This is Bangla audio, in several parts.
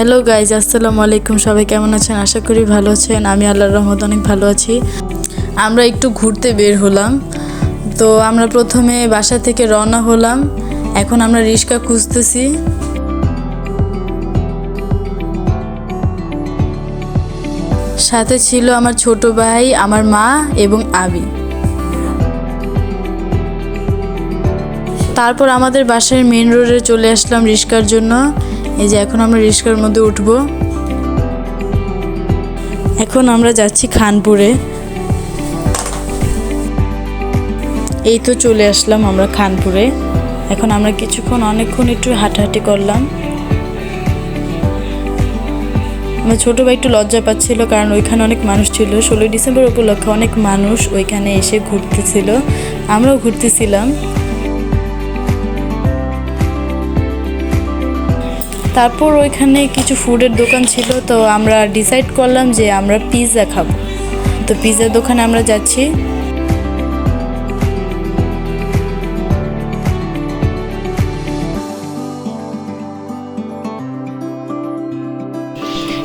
হ্যালো গাইজ, আসসালামু আলাইকুম। সবাই কেমন আছেন? আশা করি ভালো আছেন। আমি আল্লাহর রহমতে অনেক ভালো আছি। আমরা একটু ঘুরতে বের হলাম। তো আমরা প্রথমে বাসা থেকে রওনা হলাম। এখন আমরা রিক্সা খুঁজতেছি। সাথে ছিল আমার ছোট ভাই, আমার মা এবং আবি। তারপর আমাদের বাসার মেন রোডে চলে আসলাম রিক্সার জন্য। এই যে এখন আমরা রিক্সার মধ্যে উঠব। এখন আমরা যাচ্ছি খানপুরে। এই তো চলে আসলাম আমরা খানপুরে। এখন আমরা অনেকক্ষণ একটু হাঁটাহাঁটি করলাম। আমার ছোটো ভাই একটু লজ্জা পাচ্ছিল, কারণ ওইখানে অনেক মানুষ ছিল। 16 ডিসেম্বর উপলক্ষে অনেক মানুষ ওইখানে এসে ঘুরতেছিল, আমরাও ঘুরতেছিলাম। তারপর ওইখানে কিছু ফুডের দোকান ছিল, তো আমরা ডিসাইড করলাম যে আমরা পিৎজা খাবো। তো পিৎজার দোকানে আমরা যাচ্ছি।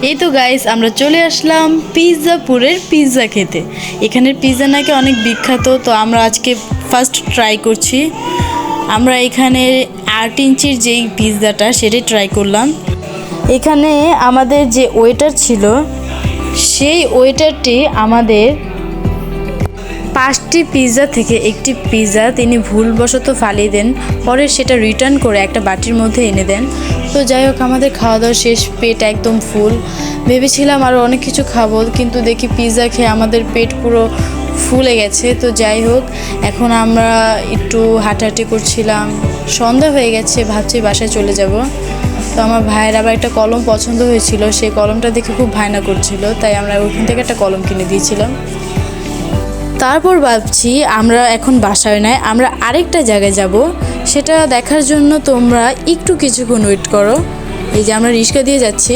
এই তো গাইস, আমরা চলে আসলাম পিৎজাপুরের পিৎজা খেতে। এখানের পিৎজা নাকি অনেক বিখ্যাত, তো আমরা আজকে ফার্স্ট ট্রাই করছি। আমরা এখানে 8 ইঞ্চির যেই পিৎজাটা সেটাই ট্রাই করলাম। এখানে আমাদের যে ওয়েটার ছিল, সেই ওয়েটারটি আমাদের 5টি পিৎজা থেকে একটি পিৎজা তিনি ভুলবশত ফালিয়ে দেন। পরে সেটা রিটার্ন করে একটা বাটির মধ্যে এনে দেন। তো যাই হোক, আমাদের খাওয়া দাওয়া শেষ, পেট একদম ফুল। ভেবেছিলাম আরও অনেক কিছু খাবো, কিন্তু দেখি পিৎজা খেয়ে আমাদের পেট পুরো ফুলে গেছে। তো যাই হোক, এখন আমরা একটু হাঁটাহাঁটি করছিলাম। সন্ধ্যা হয়ে গেছে, ভাবছি বাসায় চলে যাব। তো আমার ভাইয়ের আবার একটা কলম পছন্দ হয়েছিল, সেই কলমটা দেখে খুব ভায়না করছিল, তাই আমরা ওইখান থেকে একটা কলম কিনে দিয়েছিলাম। তারপর ভাবছি আমরা এখন বাসায় নয়, আমরা আরেকটা জায়গায় যাব। সেটা দেখার জন্য তোমরা একটু কিছুক্ষণ ওয়েট করো। এই যে আমরা রিক্সা দিয়ে যাচ্ছি।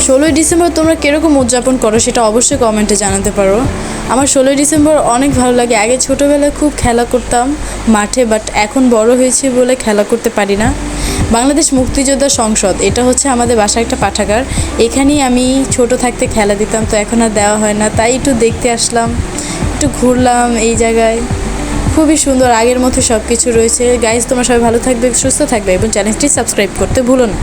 16ই ডিসেম্বর তোমরা কীরকম উদযাপন করো সেটা অবশ্যই কমেন্টে জানাতে পারো। আমার 16ই ডিসেম্বর অনেক ভালো লাগে। আগে ছোটোবেলায় খুব খেলা করতাম মাঠে, বাট এখন বড় হয়েছে বলে খেলা করতে পারি না। বাংলাদেশ মুক্তিযোদ্ধা সংসদ, এটা হচ্ছে আমাদের বাসার একটা পাঠাগার। এখানেই আমি ছোট থাকতে খেলা দিতাম, তো এখন আর দেওয়া হয় না, তাই একটু দেখতে আসলাম, একটু ঘুরলাম এই জায়গায়। খুবই সুন্দর, আগের মতো সব কিছু রয়েছে। গাইজ, তোমরা সবাই ভালো থাকবে, সুস্থ থাকবে এবং চ্যানেলটি সাবস্ক্রাইব করতে ভুলো না।